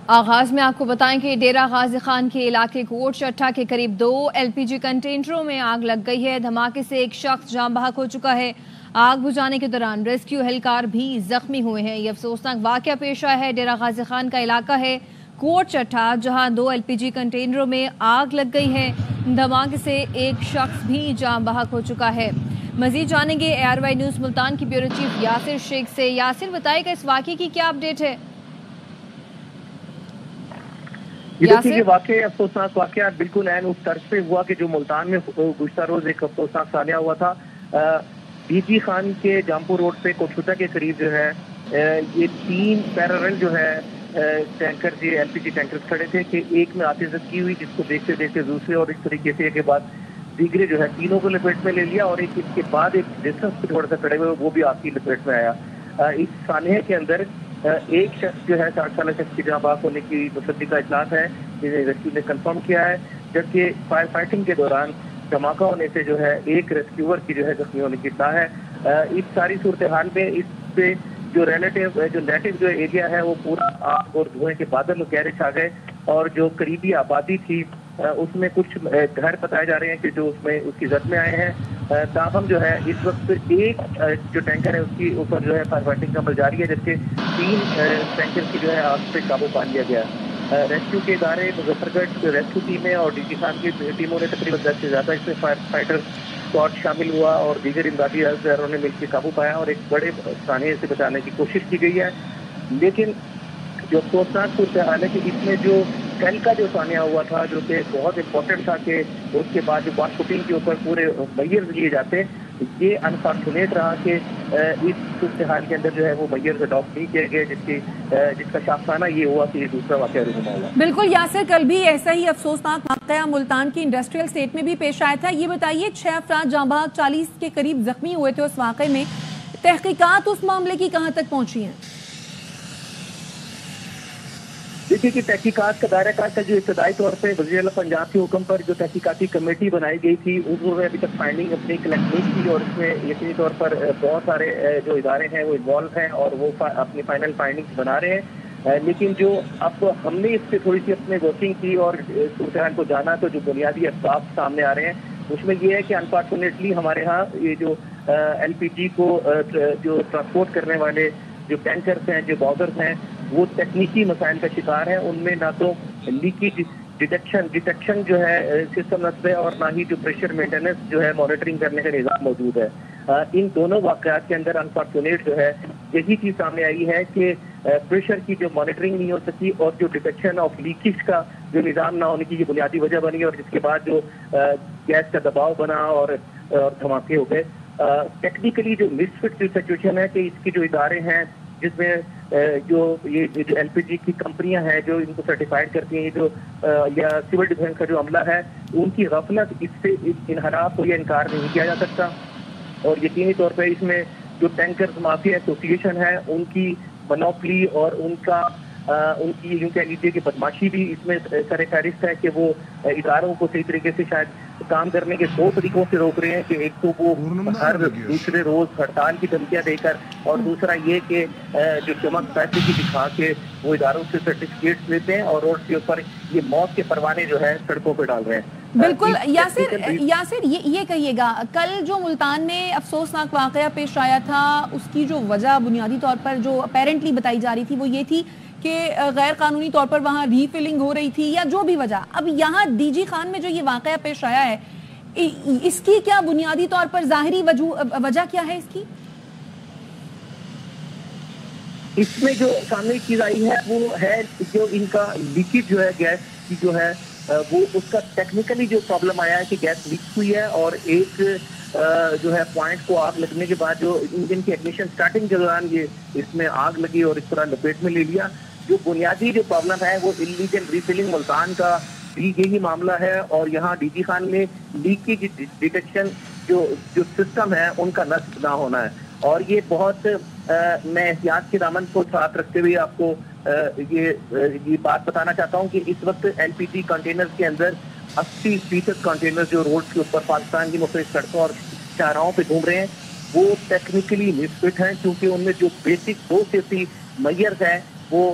آغاز میں آپ کو بتائیں کہ ڈیرہ غازی خان کے علاقے کوٹ چٹھا کے قریب 2 LPG کنٹینروں میں آگ لگ گئی ہے۔ دھماکے سے ایک شخص جاں بحق ہو چکا ہے۔ آگ بجھانے کے دوران ریسکیو اہلکار بھی زخمی ہوئے ہیں۔ یہ افسوسناک واقعہ پیش آیا ہے ڈیرہ غازی خان کا علاقہ ہے کوٹ چٹھا، جہاں 2 LPG کنٹینروں میں آگ لگ گئی ہے۔ دھماکے سے ایک شخص بھی جاں بحق ہو چکا ہے۔ مزید جانیں گے ARY نیوز ملتان کی بیورو چیف یاسر شیخ سے۔ یاسر، بتائے گا اس واقعے کی کیا اپڈیٹ ہے؟ یہ واقعہ افسوسناک واقعہ بالکل عین اس طرز پہ ہوا کہ جو ملتان میں گزشتہ روز ایک افسوسناک صالحہ ہوا تھا۔ DG خان کے جامپور روڈ پہ کوٹھوٹا کے قریب جو ہے یہ 3 پیرالل جو ہے ٹینکر LPG ٹینکر کھڑے تھے کہ ایک میں آتشزد کی ہوئی، جس کو دیکھتے دیکھتے دوسرے اور اس طریقے سے کے بعد دیگرے جو ہے تینوں کو لپیٹ میں لے لیا، اور ایک اس کے بعد ایک ڈسٹنس پہ تھوڑا سا کھڑے ہوئے وہ بھی آپ کی لپیٹ میں آیا۔ اس سانحے کے اندر ایک شخص جو ہے 60 سالہ شخص کی جاں بحق ہونے کی مصدقہ اطلاعات ہے، جنہیں ریسکیو نے کنفرم کیا ہے، جبکہ فائر فائٹنگ کے دوران دھماکہ ہونے سے جو ہے ایک ریسکیور کی جو ہے زخمی ہونے کی اطلاع ہے۔ اس ساری صورتحال میں اس پہ جو نیٹو جو ایریا ہے وہ پورا آگ اور دھوئیں کے بادل گہرے چھا گئے، اور جو قریبی آبادی تھی اس میں کچھ گھر بتائے جا رہے ہیں کہ جو اس میں اس کی زد میں آئے ہیں۔ تاہم جو ہے اس وقت ایک جو ٹینکر ہے اس کی اوپر جو ہے فائر فائٹنگ کا عمل جاری ہے، جبکہ 3 ٹینکر کی جو ہے آگ پہ قابو پا لیا گیا۔ ریسکیو کے ادارے مظفر گڑھ ریسکیو ٹیمیں اور DG خان کی ٹیموں نے تقریباً 10 سے زیادہ اس میں فائر فائٹر اسکواڈ شامل ہوا اور دیگر امدادی اداروں نے مل کے قابو پایا اور ایک بڑے سانحے سے بچانے کی کوشش کی گئی ہے۔ لیکن جو افسوسناک صورتحال ہے کہ اس میں جو کل کا جو سانحہ ہوا تھا جو کہ بہت امپورٹنٹ تھا کہ اس کے بعد جو واش شوٹنگ کے اوپر پورے میئرز لیے جاتے، یہ انفارچونیٹ رہا کہ اس صورتحال کے اندر جو ہے وہ میئرز اڈاپٹ نہیں کیے گئے، جس کا شاخسانہ یہ ہوا کہ یہ دوسرا واقعہ رونما ہوا۔ بالکل یاسر، کل بھی ایسا ہی افسوسناک واقعہ ملتان کی انڈسٹریل اسٹیٹ میں بھی پیش آیا تھا۔ یہ بتائیے 6 افراد جاں بحق 40 کے قریب زخمی ہوئے تھے اس واقعے میں، تحقیقات اس معاملے کی کہاں تک پہنچی ہیں؟ دیکھیے کہ تحقیقات کا دائرہ کار کا جو ابتدائی طور پہ وزیر اعلیٰ پنجاب کے حکم پر جو تحقیقاتی کمیٹی بنائی گئی تھی انہوں نے ابھی تک فائنڈنگ اپنی کلیکٹ نہیں کی، اور اس میں یقینی طور پر بہت سارے جو ادارے ہیں وہ انوالو ہیں اور وہ اپنی فائنل فائنڈنگز بنا رہے ہیں۔ لیکن جو اب ہم نے اس پہ تھوڑی سی اپنے ورکنگ کی اور صورتحال کو جانا، تو جو بنیادی اسباب سامنے آ رہے ہیں اس میں یہ ہے کہ انفارچونیٹلی ہمارے ہاں یہ جو LPG کو جو ٹرانسپورٹ کرنے والے جو ٹینکرز ہیں، جو باؤزرز ہیں، وہ تکنیکی مسائل کا شکار ہیں۔ ان میں نہ تو لیکیج ڈیٹیکشن جو ہے سسٹم نصب ہے، اور نہ ہی جو پریشر مینٹیننس جو ہے مانیٹرنگ کرنے کا نظام موجود ہے۔ ان دونوں واقعات کے اندر انفارچونیٹ جو ہے یہی چیز سامنے آئی ہے کہ پریشر کی جو مانیٹرنگ نہیں ہو سکی، اور جو ڈیٹیکشن آف لیکیج کا جو نظام نہ ہونے کی یہ بنیادی وجہ بنی، اور جس کے بعد جو گیس کا دباؤ بنا اور دھماکے ہو گئے۔ ٹیکنیکلی جو مسفٹ سچویشن ہے کہ اس کی جو ادارے ہیں جس میں جو LPG کی کمپنیاں ہیں جو ان کو سرٹیفائڈ کرتی ہیں، جو یا سول ڈیفینس کا جو عملہ ہے، ان کی غفلت اس سے انحراف کو یہ انکار نہیں کیا جا سکتا، اور یقینی طور پہ اس میں جو ٹینکر مافیا ایسوسیشن ہے ان کی منوپلی اور ان کی یوں کہہ لیجیے کہ بدماشی بھی اس میں سر فہرست ہے کہ وہ اداروں کو صحیح طریقے سے شاید کام کرنے کے 2 طریقوں سے روک رہے ہیں کہ ایک تو وہ ہر دوسرے روز ہڑتال کی دھمکیاں دے کر، اور دوسرا یہ کہ جو چمک پیسے کی دکھا کے وہ اداروں سے سرٹیفکیٹس لیتے ہیں اور روڈ کے اوپر یہ موت کے پروانے جو ہے سڑکوں پہ ڈال رہے ہیں۔ بالکل یاسر، یہ کہیے گا کل جو ملتان میں افسوسناک واقعہ پیش آیا تھا اس کی جو وجہ بنیادی طور پر جو اپیرنٹلی بتائی جا رہی تھی وہ یہ تھی کہ غیر قانونی طور پر وہاں ری فلنگ ہو رہی تھی یا جو بھی وجہ، اب یہاں DG خان میں جو یہ واقعہ پیش آیا ہے اس کی کیا بنیادی طور پر ظاہری وجہ کیا ہے اس کی؟ اس میں جو سامنے چیز آئی ہے وہ ہے جو ان کا لیکیج جو ہے گیس کی جو ہے وہ اس کا ٹیکنیکلی جو پرابلم آیا ہے کہ گیس لیک ہوئی ہے، اور ایک جو ہے پوائنٹ کو آگ لگنے کے بعد جو انجن کی اگنیشن سٹارٹنگ کے دوران یہ اس میں آگ لگی اور اس طرح لپیٹ میں لے لیا۔ جو بنیادی جو پرابلم ہے وہ انلیگل ریفلنگ ملتان کا بھی یہی معاملہ ہے، اور یہاں DG خان میں لیکیج ڈیٹیکشن جو سسٹم ہے ان کا نصب نہ ہونا ہے، اور یہ بہت میں احتیاط کے دامن کو ساتھ رکھتے ہوئے آپ کو یہ بات بتانا چاہتا ہوں کہ اس وقت LPG کنٹینر کے اندر 80% کنٹینر جو روڈ کے اوپر پاکستان کی مختلف سڑکوں اور چاراہوں پہ گھوم رہے ہیں وہ ٹیکنیکلی مسفٹ ہیں، کیونکہ ان میں جو بیسک 2 سیفٹی میئرز ہیں وہ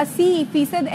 80%